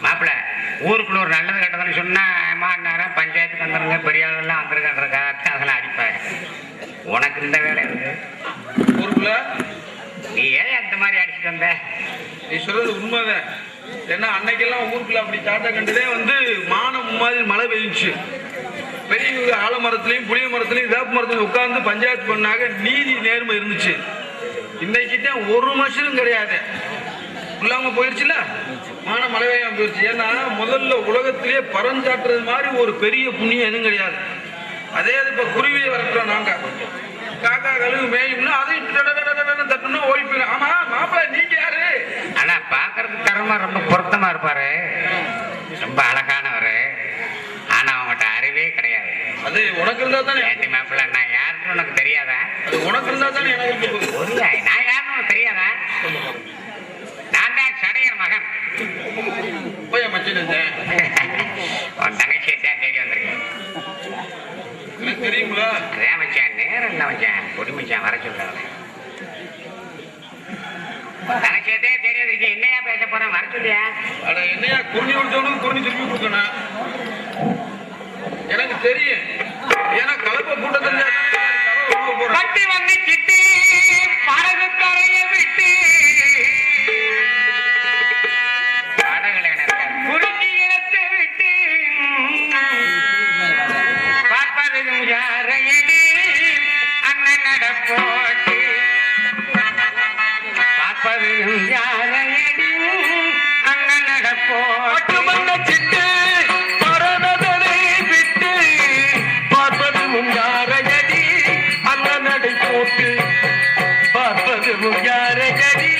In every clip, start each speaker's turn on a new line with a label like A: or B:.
A: மாப்பிள்ள ஊருக்குள்ள ஒரு நல்லது கட்டதுன்னு சொன்னா நேரம் பஞ்சாயத்துக்கு வந்துருங்க பெரிய ஆளெல்லாம் வந்துருக்கா அதெல்லாம் அடிப்பாரு. உனக்கு இந்த வேலை இருக்கு
B: ஊருக்குள்ள
A: நீ ஏன் அந்த மாதிரி அடிச்சுட்டு வந்த?
B: நீ சொல்றது உண்மைதான். ஏன்னா அன்னைக்கெல்லாம் ஊருக்குள்ள அப்படி சாட்டை கண்டதே மானம் மாதிரி மழை பெய்யுச்சு. பெரிய ஆலமரத்துலையும் புளிய மரத்துலையும் வேப்ப மரத்துலையும் உட்கார்ந்து பஞ்சாயத்து பண்ணாங்க. நீதி நேர்மை இருந்துச்சு. இன்னைக்கிட்ட ஒரு மனுஷனும் கிடையாது. இல்லாம போயிடுச்சுல மான மழை பெய்யாம போயிடுச்சு. ஏன்னா முதல்ல உலகத்திலேயே பறஞ்சாட்டுறது மாதிரி ஒரு பெரிய புண்ணியம் எதுவும் கிடையாது. அதே இப்ப குருவியை வரட்டுறோம் நாங்க. காக்கா கழுவு மேயும்னா அதையும் தட்டுனா ஓடி போயிடும். ஆமா மாப்பிள்ள நீங்க யாரு?
A: ஆனா பாக்குறதுக்கு தரமா ரொம்ப பொருத்தமா இருப்பாரு, ரொம்ப அழகானவரு. ஆனா அவங்ககிட்ட அறிவே கிடையாது.
B: அது உனக்கு இருந்தா தானே.
A: மாப்பிள்ள நான் யாருன்னு உனக்கு தெரியாதா?
B: அது உனக்கு இருந்தா தானே எனக்கு.
A: நான் யாருன்னு உனக்கு தெரியாதா? நான் தான் சடையர் மகன்.
B: போய் மச்சிட்டு இருந்தேன்.
A: உன் தங்கச்சியை தான் தேடி வந்திருக்கேன்.
B: எனக்கு தெரியுங்களா?
A: அதே மச்சான் நேரம் இல்லை மச்சான். பொடி மச்சான் வர சொல்றாங்க. தங்கச்சியத்தே தேடி வந்திருக்கேன். என்னையா பேச போறேன்? வர சொல்லியா?
B: அட என்னையா குருணி கொடுத்தவனுக்கு குருணி திருப்பி கொடுக்கணும். எனக்கு தெரியும். ஏன்னா கலப்ப கூட்டத்தில்
A: பட்டி வந்து சிட்டி படகு தலைய விட்டு குறுக்கி இழத்து விட்டு பார்ப்பதும் யாரையடி அண்ணன் நடப்போட்டு பார்ப்பதும் யாரையடி அண்ணன் நடப்போட்டு வந்த சிட்டு பரதனை விட்டு பார்ப்பதும் யாரையடி அண்ணன் நடை போட்டு பார்ப்பதும் யாரையடி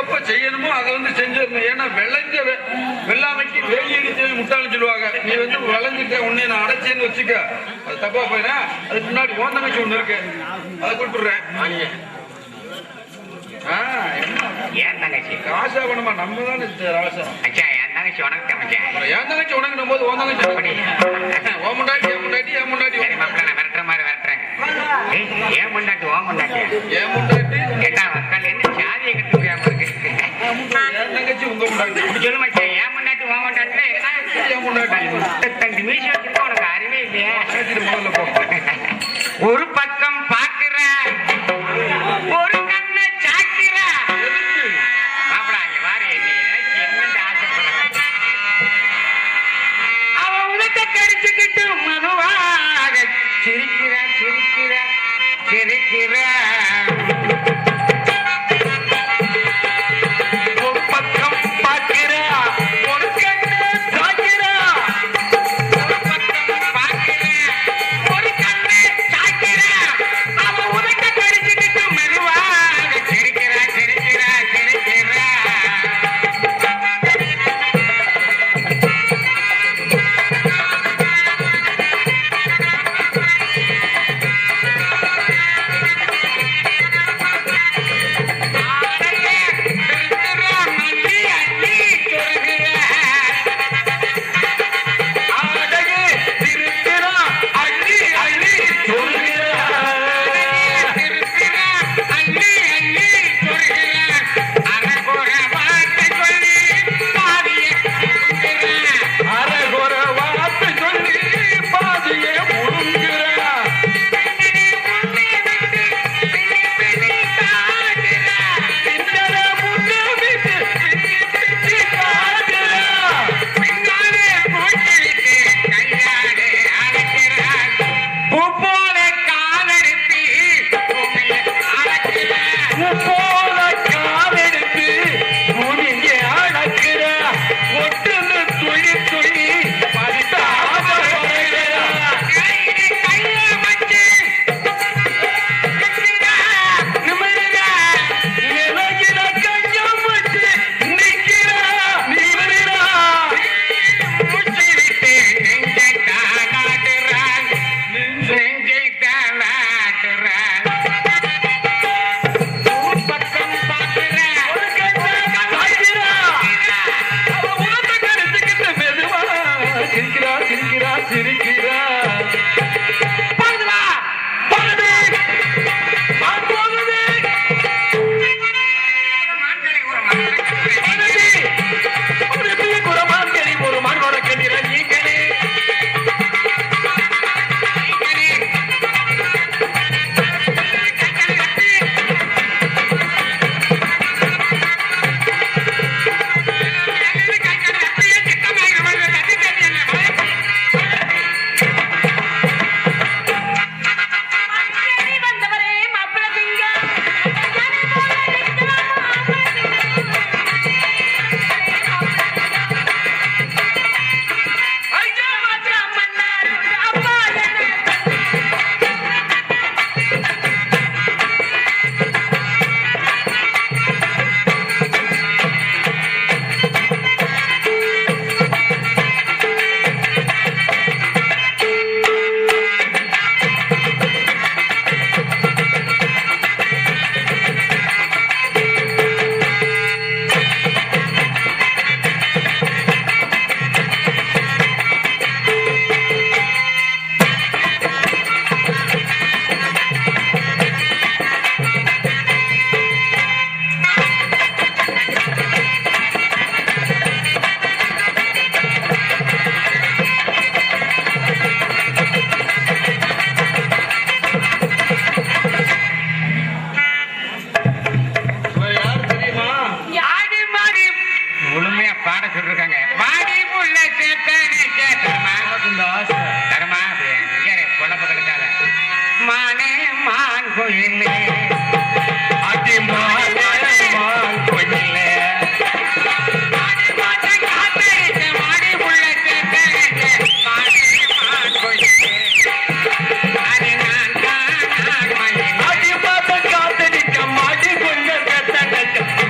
B: எப்ப செய்யணுமோ அதை வந்து செஞ்சிடணும். ஏன்னா விளைஞ்ச வெள்ளாமைக்கு வேலி அடிச்ச முட்டாள்னு சொல்லுவாங்க. நீ வந்து விளைஞ்சிட்ட உன்னை நான் அடைச்சேன்னு வச்சுக்க, அது தப்பா போயினா. அதுக்கு முன்னாடி ஓந்தங்கச்சி ஒண்ணு இருக்கு, அதை கொடுத்துடுறேன்.
A: ஏன் தங்கச்சி
B: ராசா பண்ணுமா? நம்ம தானே ராசா.
A: அச்சா என் தங்கச்சி உனக்கு மச்சான்.
B: என் தங்கச்சி உனக்கு போது ஓன் தங்கச்சி ஓ முண்டாட்டி என் முண்டாட்டி என் முண்டாட்டி.
A: சரி மாப்பிள்ள, நான் விரட்டுற மாதிரி விரட்டுறேன். ஏன் முண்டாட்டி ஓ முண்டாட்டி
B: என் முண்டாட்டி
A: கேட்டா மக்கள் என்ன சாதியை கட்டு போயாம இருக்கு.
B: என் தங்கச்சி உங்க முண்டாட்டி.
A: இப்படி சொல்லு மச்சான். ஏன் முண்டாட்டி ஓ முண்டாட்டி
B: என் முண்டாட்டி.
A: தண்டு மீசி வச்சிருக்க உனக்கு அறிவே இல்லையா?
B: முதல்ல போ.
A: ஒரு பக்கம் பாக்குற ஒரு கண்ணை சாக்கிற மாப்பிளா, இங்க வாரு. நீ என்னன்னு ஆசைப்படுற? அவன் உனத்தை கடிச்சுக்கிட்டு மதுவாக சிரிக்கிற சிரிக்கிற சிரிக்கிற. ஒரு பக்கம் பாக்கிற ஒரு கண்ணை சாக்கிற, ஒரு பக்கம் பாக்கிற ஒரு கண்ணை சாக்கிற. அவன் உனத்தை கடிச்சுக்கிட்டு மெதுவாக சிரிக்கிற சிரிக்கிற சிரிக்கிற.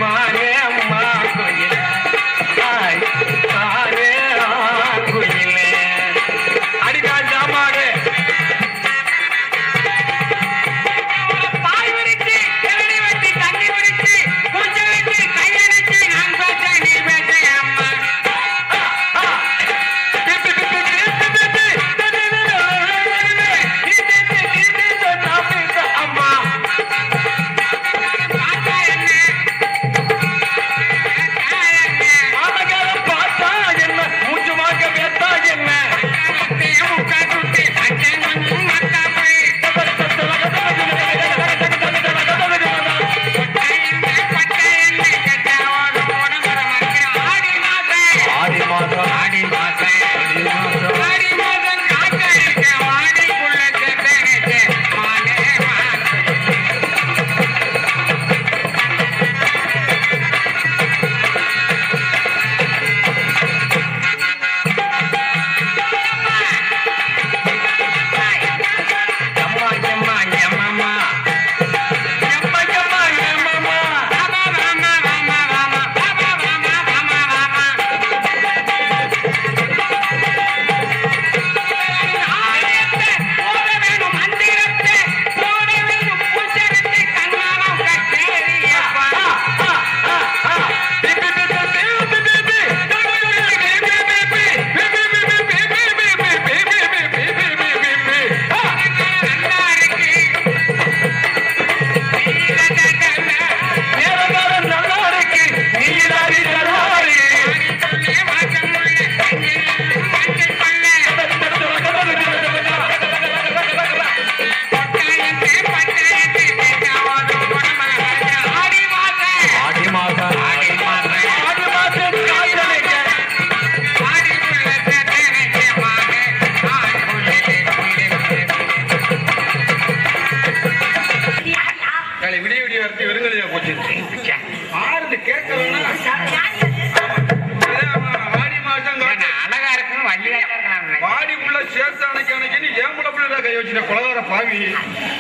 A: மானே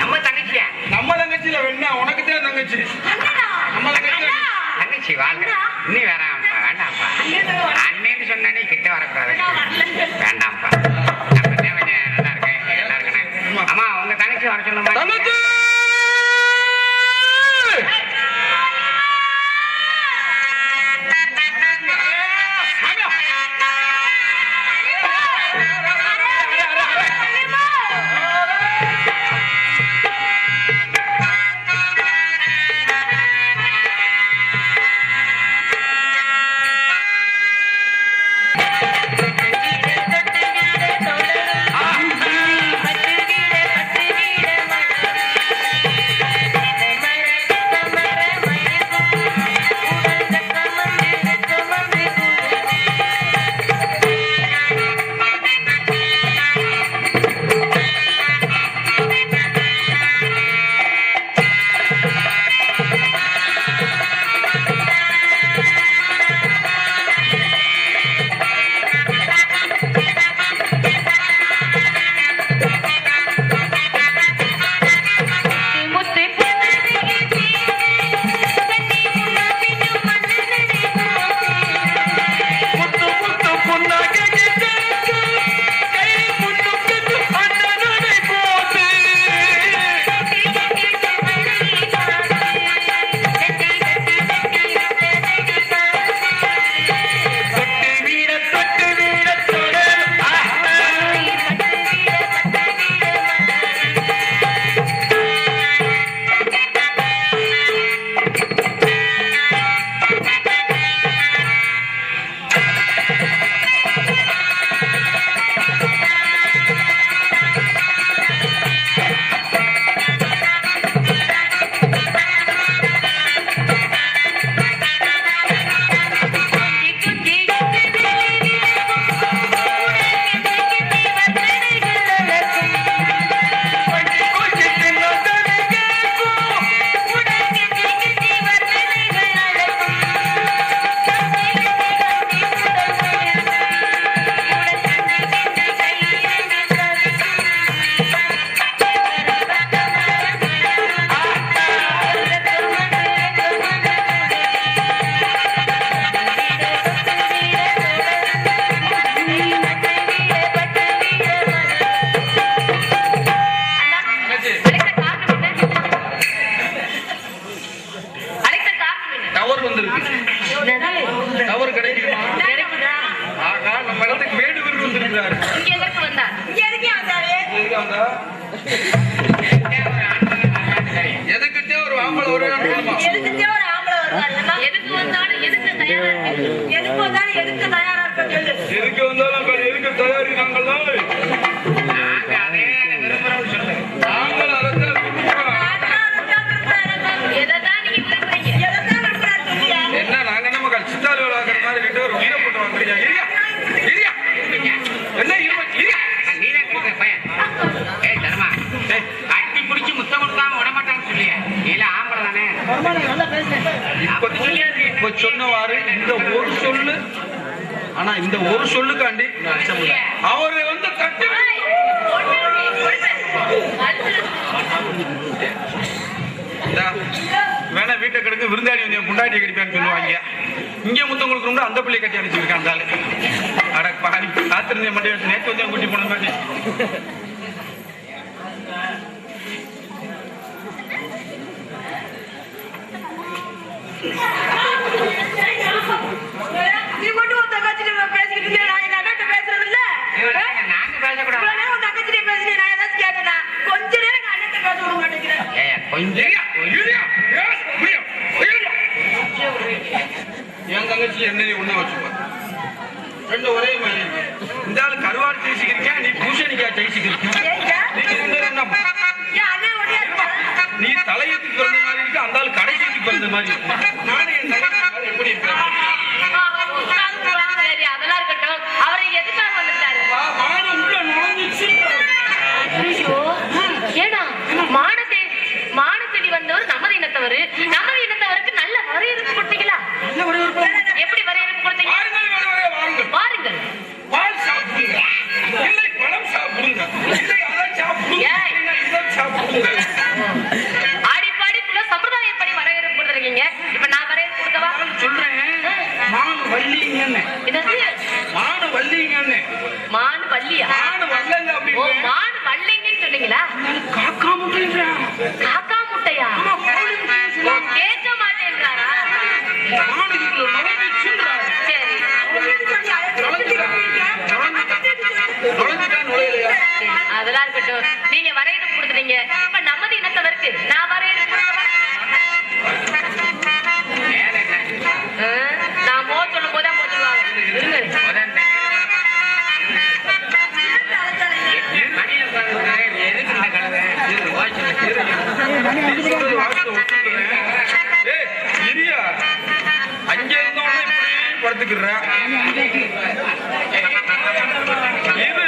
A: நம்ம தங்கச்சியா?
B: நம்ம தங்கச்சியில வேணா உனக்கு தான் தங்கச்சி. நம்ம தங்கச்சி
A: தங்கச்சி வாழ்க. இன்னும் வேணாம்ப்பா, வேண்டாம்ப்பா. அண்ணேன்னு சொன்னா நீ கிட்ட வரக்கூடாது. வேண்டாம்ப்பா. நம்ம தான் கொஞ்சம் நல்லா இருக்கேன், நல்லா இருக்கணும். அம்மா உங்க தங்கச்சி வர சொல்லுமா?
B: தங்கச்சி டவர் கிடைக்குமா? ஆகா, நம்ம இடத்துக்கு வேடு விருந்து வந்திருக்கிறாரு. எதுக்கிட்டே ஒரு ஆம்பளை ஒரு எதுக்கு வந்தாலும் எதுக்கு தயாரி நாங்கள் என்ன நாங்க நம்ம சித்தாலு விளாக்குற மாதிரி கிட்ட ஒரு வீர போட்டு வந்துருக்கீங்க. என்ன நீதான் பையன் தர்மா கட்டி பிடிச்சி முத்தம் கொடுக்காம விடமாட்டான்னு சொல்லிய இல்ல ஆம்பளை தானே இப்ப சொன்னவாறு இந்த ஒரு சொல்லு. ஆனா இந்த ஒரு சொல்லுக்காண்டி அவரு வந்து கட்டி வேணா வீட்டை கிடக்கு விருந்தாடி வந்து புண்டாட்டியை கடிப்பான்னு சொல்லுவாங்க. இங்க முத்தம் கொடுக்கணும்னா அந்த பிள்ளையை கட்டி அனுப்பிச்சிருக்கான் அந்த ஆளு. அட பாடி காத்திருந்தேன் மட்டும் நேற்று வந்து கூட்டி போன மாதிரி
C: நீ மட்டும் ஒரு தங்கச்சிட்டு பேசிக்கிட்டு இருந்தே நான் என்ன பேசுறது இல்ல.
A: நாங்க பேசக்கூடாது.
C: ஒரு தங்கச்சிட்டு பேசி நான் ஏதாச்சும் கேட்டேனா கொஞ்ச நேரம் நான் அண்ணன் பேச விட மாட்டேங்கிறேன்.
A: கொஞ்சம்
B: என் தங்கச்சி என்ன ஒண்ணு வச்சுப்பா ரெண்டு ஒரே மாதிரி. இந்த ஆளு கருவாடு தேய்ச்சிக்கிறியா, நீ பூசணிக்கா தேய்ச்சிக்கிறியா? நீ தலையத்துக்கு பிறந்த மாதிரி இருக்கு, அந்த ஆளு கடைசிக்கு பிறந்த மாதிரி இருக்கு. நானும் என் தங்கச்சி எப்படி இருக்கேன்?
C: அதெல்லாம் இருக்கட்டும். அவரை எதுக்காக வந்துட்டாரு?
B: உள்ள நுழைஞ்சிச்சு.
C: ஏடா மானத்தேடி வந்தவர் நமது இனத்தவர். நமது இனத்தவருக்கு நல்ல வரையறுப்பு கொடுத்தீங்களா? எப்படி வரையறுப்பு கொடுத்தீங்க? வாருங்கள்.
B: பால் சாப்பிடுங்க, இல்லை பழம் சாப்பிடுங்க, இல்லை அதை சாப்பிடுங்க, இதை
C: அப்படியா?
B: மாடு வரலங்க
C: ஓ,
B: அப்படின்னு.
C: மாடு வல்லைங்கன்னு சொன்னீங்களா?
B: காக்கா முட்டையா?
C: காக்கா முட்டையா? ஓ, கேட்க மாட்டேன்றாரா?
B: மாடு இதுக்குள்ள நுழைஞ்சிச்சுன்றாரு.
C: சரி
B: நுழைஞ்சிட்டா நுழையலையா?
C: சரி, அதெல்லாம் இருக்கட்டும். நீங்க வரையறுப்பு கொடுத்துட்டீங்க. இப்ப நமது இனத்தவருக்கு நான் வரையறுப்பு கொடுக்கவா? நான் மோ சொல்லும் போதே மோ சொல்லுவாங்க. இருங்க.
A: எதுக்கு இந்த கலவை?
B: நீ சொல்றது வார்த்தை ஒத்துக்கிறேன். ஏய், இரியா. அங்க இருந்தோடனே இப்படி படுத்துக்கிறேன். இது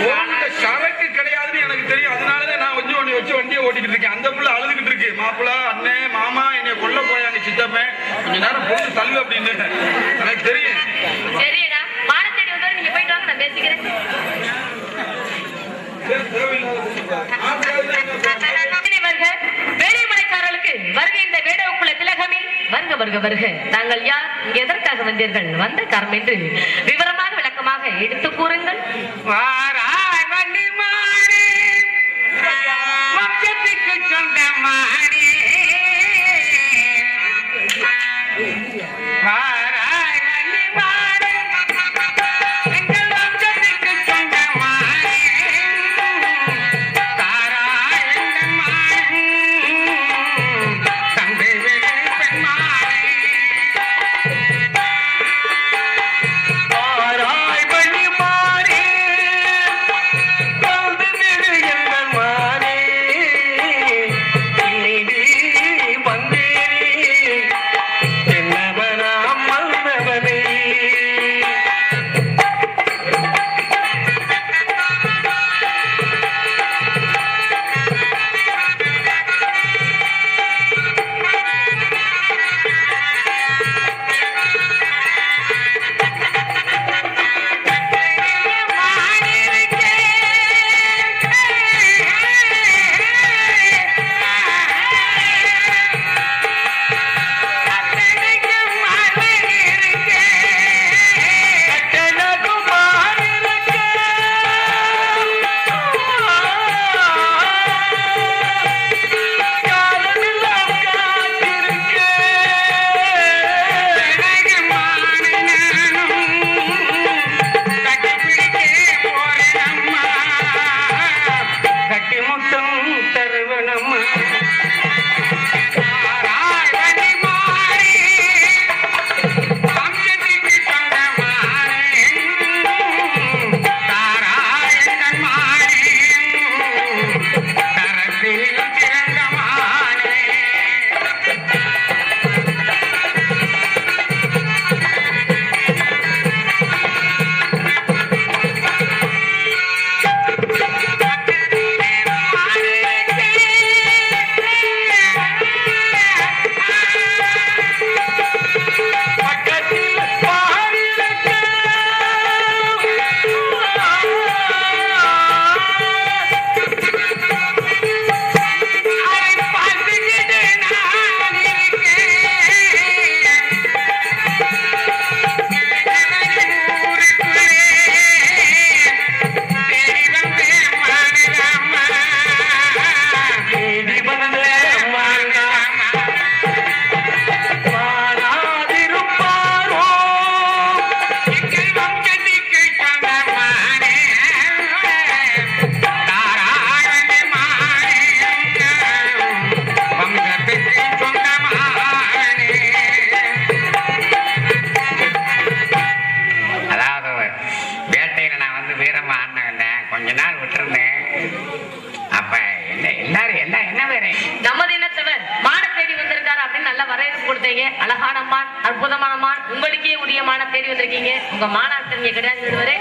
B: உங்க சரக்கு கிடையாதுன்னு எனக்கு தெரியும். அதனாலதான் நான் கொஞ்சம் ஒண்ணு வச்சு வண்டியை ஓட்டிக்கிட்டு இருக்கேன். அந்த புள்ள அழுதுகிட்டு இருக்கு. மாப்பிள்ள, அண்ணே, மாமா என்னைய கொல்ல போயாங்க சித்தப்பேன், கொஞ்ச நேரம் பொண்ணு தள்ளு அப்படின்னு எனக்கு தெரியும்.
C: சரிடா, மாடு தேடி வந்தா நீங்க போயிட்டு வாங்க, நான் பேசிக்கிறேன். வருக வேலைமலைக்காரர்களுக்கு வருக. இந்த வேடவுக்குள்ள திலகமே வருக வருக வருக. தாங்கள் யார், இங்கு எதற்காக வந்தீர்கள், வந்த காரணம் என்று விவரமாக விளக்கமாக எடுத்து கூறுங்கள்.
A: வாராய் வண்டிமானே, வம்சத்துக்கு சொந்தமானே. வாராய் வண்டிமானே, எங்கள் வம்சத்துக்கு சொந்தமானே. தாராய் எங்கள் மானே, தந்தை விடு பெண்மானே. வாராய் வண்டிமானே, தந்தை விடு எங்கள் மானே. நீதி வந்தேனே, என்னவனாம் மன்னவனே. கொஞ்ச நாள் விட்டுருந்தேன். அப்ப என்ன வேற
C: நமது இனத்தவர் மான தேடி வந்திருக்காரு அப்படின்னு நல்லா வரையறுப்பு கொடுத்தீங்க. அழகான மான், அற்புதமான மான், உங்களுக்கே உரிய மான தேடி வந்திருக்கீங்க. உங்க மாநாட்டு நீங்க கிடையாது.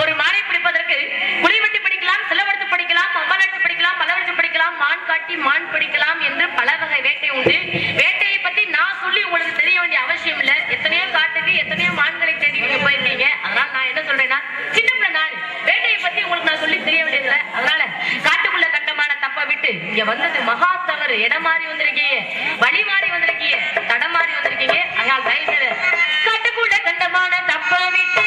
C: ஒரு மானை பிடிப்பதற்கு குளிவெட்டி படிக்கலாம், சிலவெடுத்து படிக்கலாம், அம்பலட்டு படிக்கலாம், பலவெடுத்து படிக்கலாம், மான் காட்டி மான் பிடிக்கலாம் என்று பல வகை வேட்டை உண்டு. வேட்டையை பத்தி நான் சொல்லி உங்களுக்கு தெரிய வேண்டிய அவசியம் இல்ல. எத்தனையோ காட்டுக்கு எத்தனையோ மான்களை தேடி நீங்க போயிருக்கீங்க. அதனால நான் என்ன சொல்றேன்னா, சின்ன பிள்ளை நான் வேட்டையை பத்தி உங்களுக்கு நான் சொல்லி தெரிய வேண்டியதில்லை. அதனால காட்டுக்குள்ள கண்டமான தப்ப விட்டு இங்க வந்தது மகா தவறு. இடம் மாறி வந்திருக்கீங்க, வழி மாறி வந்திருக்கீங்க, தடம் மாறி வந்திருக்கீங்க. அதனால் தயவு செய்து காட்டுக்குள்ள கண்டமான தப்ப விட்டு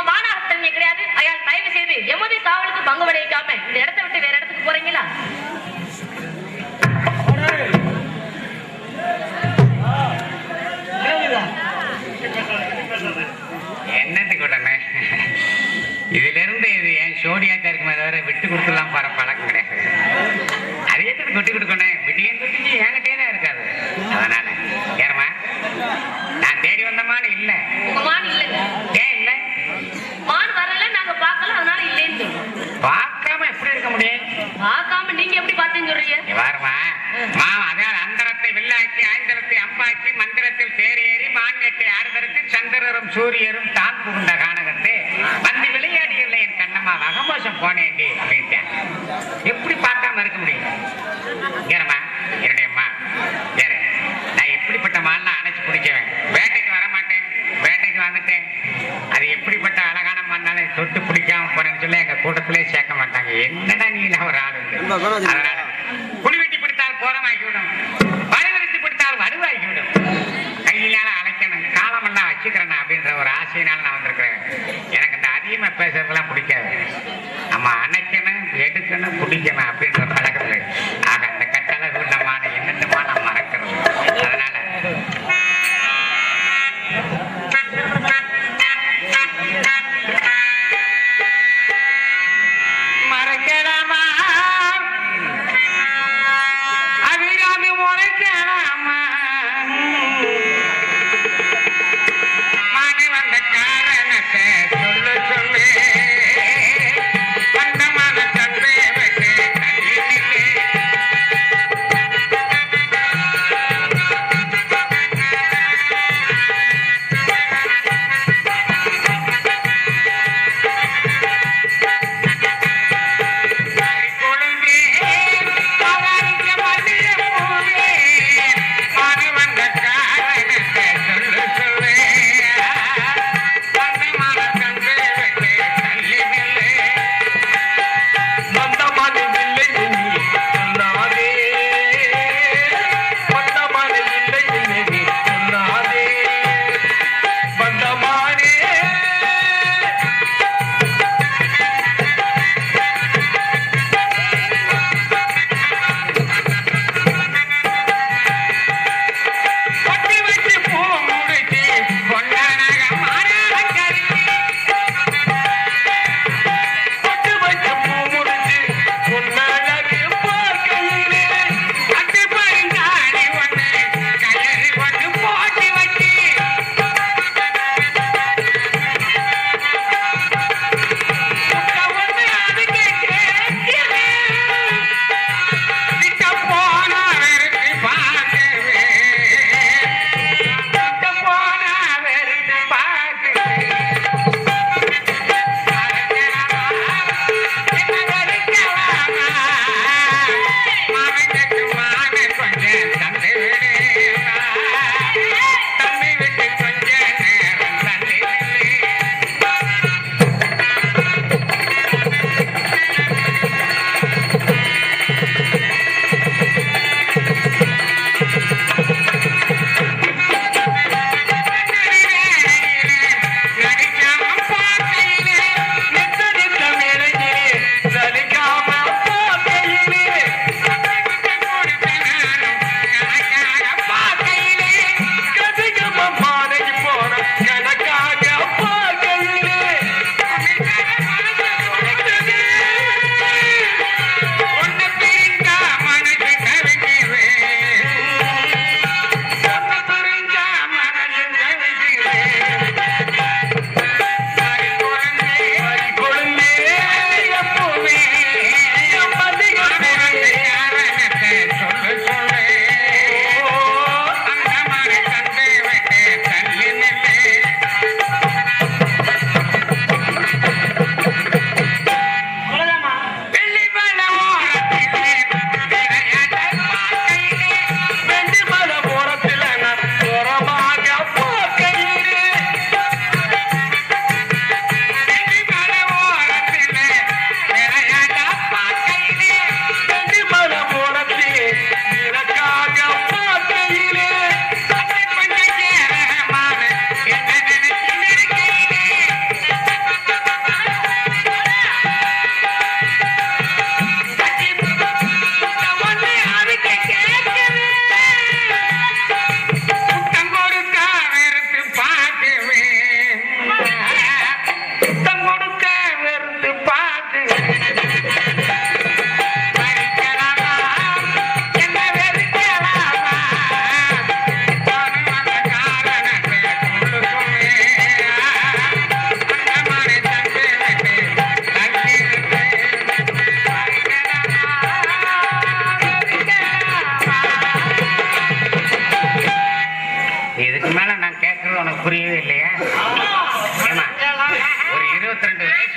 C: உங்க மாநகரத்தன்மை கிடையாது. அயால் தயவு செய்து எமது காவலுக்கு பங்கு விளைவிக்காம இந்த இடத்தை விட்டு வேற இடத்துக்கு போறீங்களா?
A: என்னத்துக்கு உடனே இதுல இருந்து இது என் சோடியாச்சா இருக்குமே தவிர விட்டு கொடுத்துலாம் பாரு பழக்கம் கிடையாது. அது எடுத்து கொட்டி கொடுக்கணும். விட்டியும் கொட்டிச்சு என்கிட்டே தான் இருக்காது. அதனால ஏறமா நான் தேடி வந்த மான் இல்ல.
C: உங்க மான் இல்லைங்க.
A: ஏன் இல்ல?
C: மான் வரல, நாங்க பார்க்கல, அதனால இல்லைன்னு சொல்றோம்.
A: பார்க்காம எப்படி இருக்க முடியும்?
C: பார்க்காம நீங்க எப்படி பார்த்தீங்கன்னு சொல்றீங்க?
A: வாருமா அதாவது அந்தரத்தை வில்லாக்கி ஆய்ந்தரத்தை அம்பாக்கி மந்திரத்தில் தேரேறி மான்யத்தை ஆறுதற்கு சந்திரரும் சூரியரும் தான் புகுந்த காணகத்தை வந்து விளையாடியல என் கண்ணம்மா வகமோசம் போனேன்டி அப்படின்ட்டேன். எப்படி பார்க்காம இருக்க முடியும்? ஏறமா என்னுடைய அம்மா ஏற நான் எப்படிப்பட்ட மான்லாம் அணைச்சு பிடிக்குவேன். வேட்டைக்கு வர மாட்டேன், வேட்டைக்கு வந்துட்டேன். அது எப்படிப்பட்ட அழகான மான்னாலும் தொட்டு பிடிக்காம போறேன்னு சொல்லி எங்க கூட்டத்திலே சேர்க்க மாட்டாங்க. என்னடா நீ ஒரு ஆள் உண்டு. அதனால புலி வெட்டி பிடித்தால் போரமாகிவிடும், வலுவெடுத்து பிடித்தால் வலுவாகிவிடும். கையிலால அழைக்கணும், காலமெல்லாம் வச்சுக்கிறேன் அப்படின்ற ஒரு ஆசையினால நான் வந்திருக்கிறேன். எனக்கு இந்த அதிகமா பேசுறதுலாம் பிடிக்காது. நம்ம அணைக்கணும், எடுக்கணும், பிடிக்கணும் அப்படின்ற பழக்கத்துல ஆக அந்த கட்டளை உள்ளமான என்னென்னமா நான் மறக்கிறது. அதனால மறக்கலாமா அபிராமி முறைக்கலாமா மாறி வந்த காரணத்தை சொல்லு சொல்லு வந்த மன தந்தை வைத்து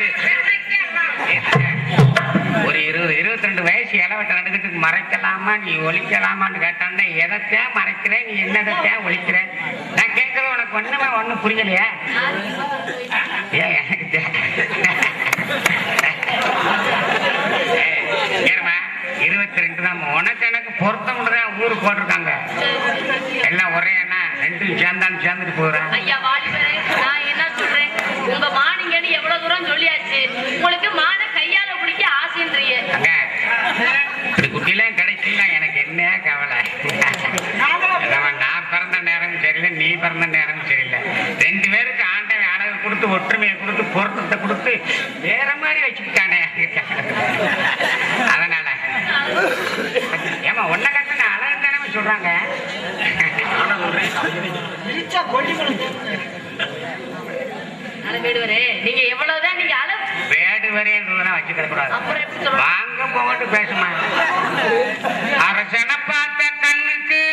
A: வயசு ஒரு 20-22 வயசு இளவட்ட நடுக்கிட்டு மறைக்கலாமா நீ ஒழிக்கலாமான்னு கேட்டான்னா எதைத்தான் மறைக்கிற நீ என்னதைத்தான் ஒழிக்கிற நான் கேட்கறது உனக்கு ஒண்ணும் புரியலையா ஏன் எனக்கு ஏமா 22 தான் உனக்கு எனக்கு பொருத்தம் ஊருக்கு போட்டிருக்காங்க எல்லாம் ஒரே என்ன ரெண்டும் சேர்ந்துட்டு போறேன்
C: ஐயா வாலிபரே நான் என்ன சொல்றேன் உங்க மானிங்கன்னு எவ்வளவு தூரம் சொல்லியாச்சு உங்களுக்கு மான கையால பிடிக்க ஆசைன்றீங்க
A: குட்டிலாம் கிடைக்கல எனக்கு என்ன கவலை நான் பிறந்த நேரம் சரியில்லை நீ பிறந்த நேரம் சரியில்லை 2 பேருக்கு ஆண்டவன் அழகு கொடுத்து ஒற்றுமையை கொடுத்து பொருத்தத்தை கொடுத்து வேற மாதிரி வச்சுக்கிட்டானே அதனால ஏமா ஒன்ன கட்டின அழகு தானே சொல்றாங்க
C: நீங்க எவ்வளவுதான் நீங்க அளவு
A: வேடுவரேன்றதெல்லாம் வச்சுக்க கூடாது வாங்க போகட்டு பேசுமா அரசனை பார்த்த கண்ணுக்கு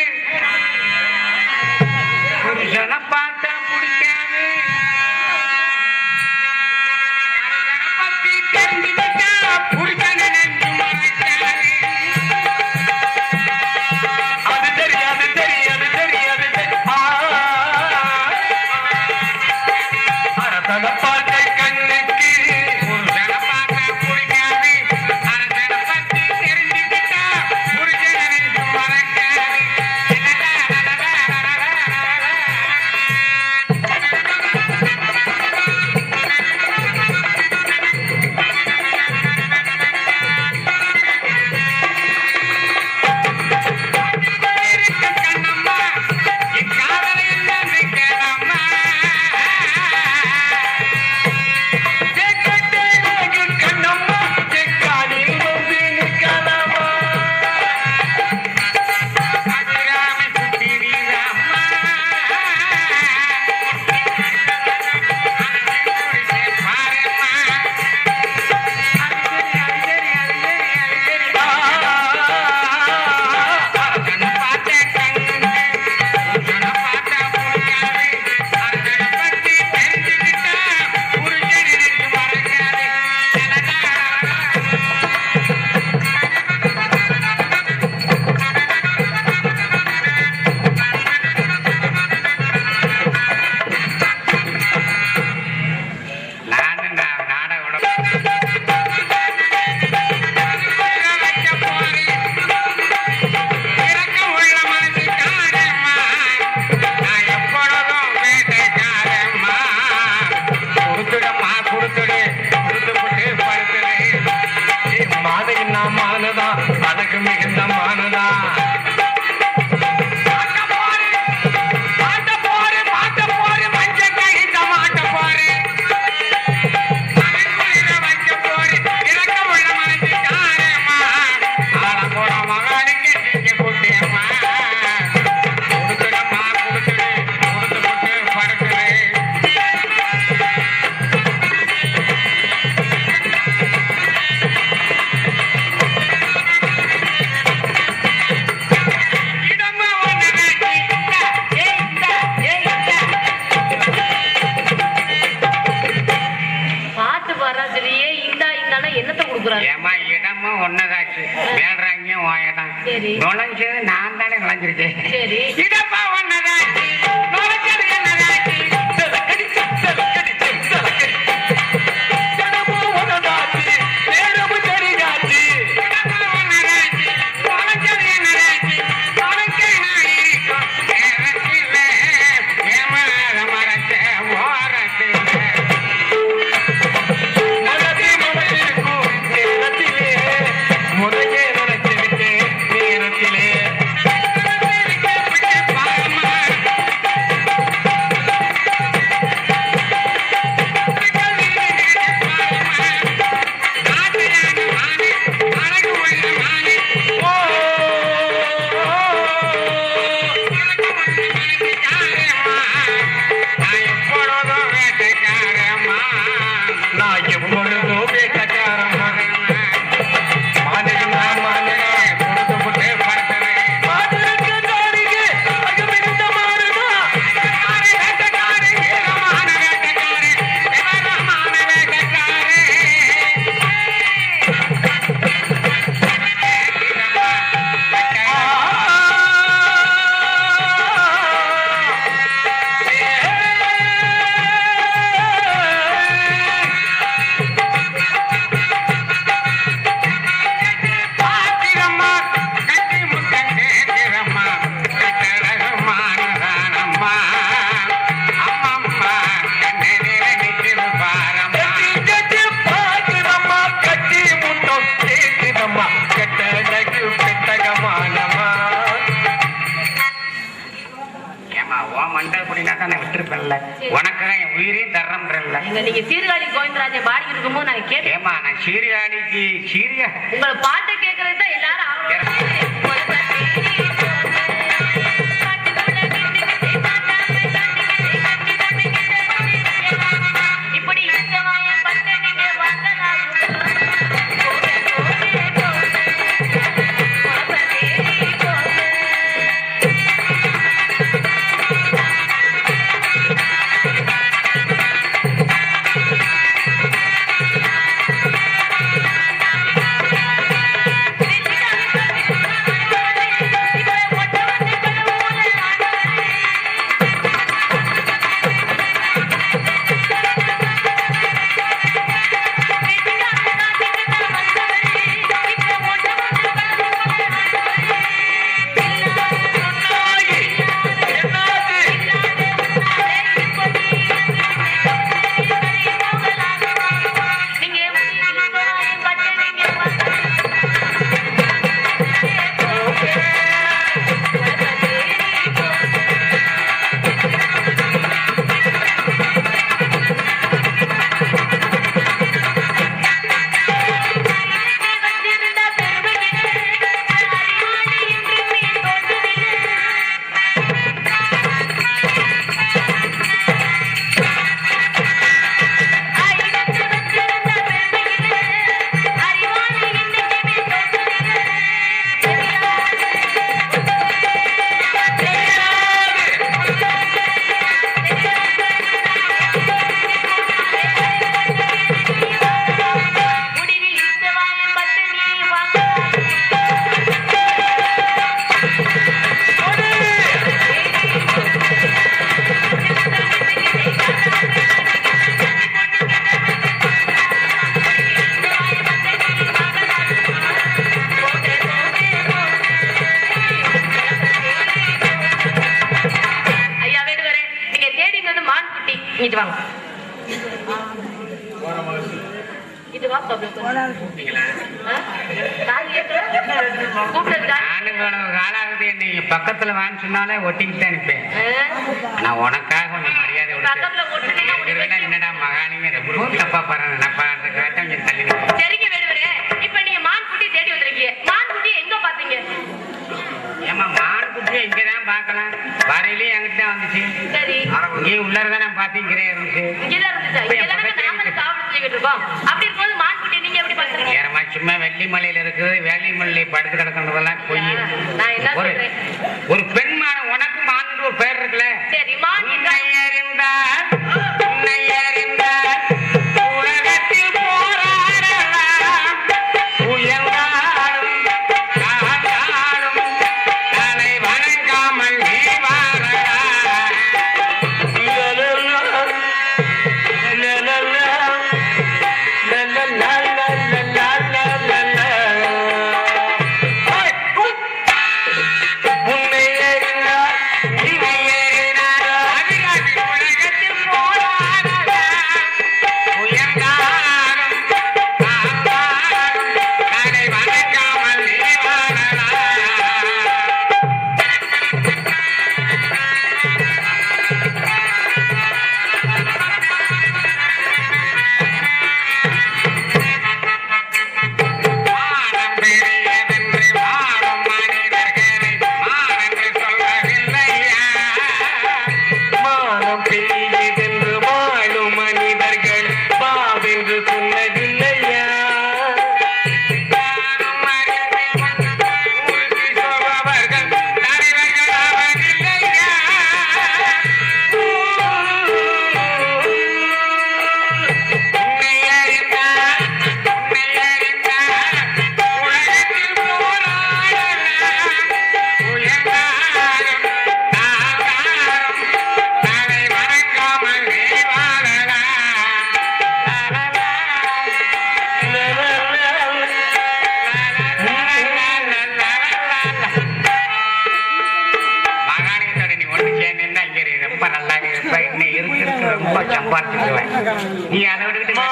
A: புருஷனை பார்த்தா பிடிக்காது அரசனை பத்தி தெரிஞ்சுக்கிட்டா புருஷனை நெஞ்சு மறைக்காது அது தெரியாது அரசனை பார்த்த கண்ணுக்கு புருஷனை பார்த்தா பிடிக்காது அரசனை பத்தி தெரிஞ்சுக்கிட்டா புருஷனை நெஞ்சு மறைக்காது ஏமா இடமும் ஒன்னதாச்சு வேடுறாங்க இடம் நுழைஞ்சது நான் தானே நுழைஞ்சிருக்கேன் இடப்பா ஒன்னதாச்சு நுழைஞ்சது என்னதாச்சு
C: இருக்கும்போது நான் கேட்டேன்.
A: ஏமா நான் சீரியாடிக்கு சீரியா
C: உங்களை பாட்டு கேட்கறது தான் எல்லாரும் இப்படி இங்கிட்டு வாங்க. இது வா
A: நீங்க பக்கத்துல வான்னு சொன்னாலே ஒட்டிக்கிட்டு அனுப்பேன். நான் உனக்காக கொஞ்சம் மரியாதை என்னடா மகானிங்க தப்பா பாரு கொஞ்சம் தள்ளி.
C: சரிங்க வேடுவரே, இப்ப நீங்க மான்குட்டி தேடி வந்திருக்கீங்க. மான்குட்டி எங்க பாத்தீங்க?
A: ஏமா மான்குட்டியை இங்கதான் பாக்கலாம். வரையிலேயே என்கிட்ட வந்துச்சு.
C: சரி,
A: இங்கே உள்ளதான் நான் பாத்தீங்கிறேன் இருந்துச்சு.
C: இங்கதான் இருந்துச்சு. அப்படி இருக்கும்போது மான்குட்டி நீங்க எப்படி பாக்குறீங்க?
A: ஏறமா சும்மா வெள்ளிமலையில இருக்குது. வேலிமலை படுத்து கிடக்கிறதெல்லாம் பொய்.
C: நான் என்ன சொல்றேன்,
A: ஒரு பெண்மான உனக்கு மான் ஒரு பேர் இருக்குல்ல.
C: சரி, மான்
A: உலகத்தில் போராடலாம் உயர்ந்தாலும் தாழ்ந்தாலும் தலை வணங்காமல் நீ வாழலாம். ரொம்ப நல்லா இருப்ப. இன்னும் இருக்கு ரொம்ப சம்பாதிச்சுக்குவேன். நீ அதை விட்டுக்கிட்டு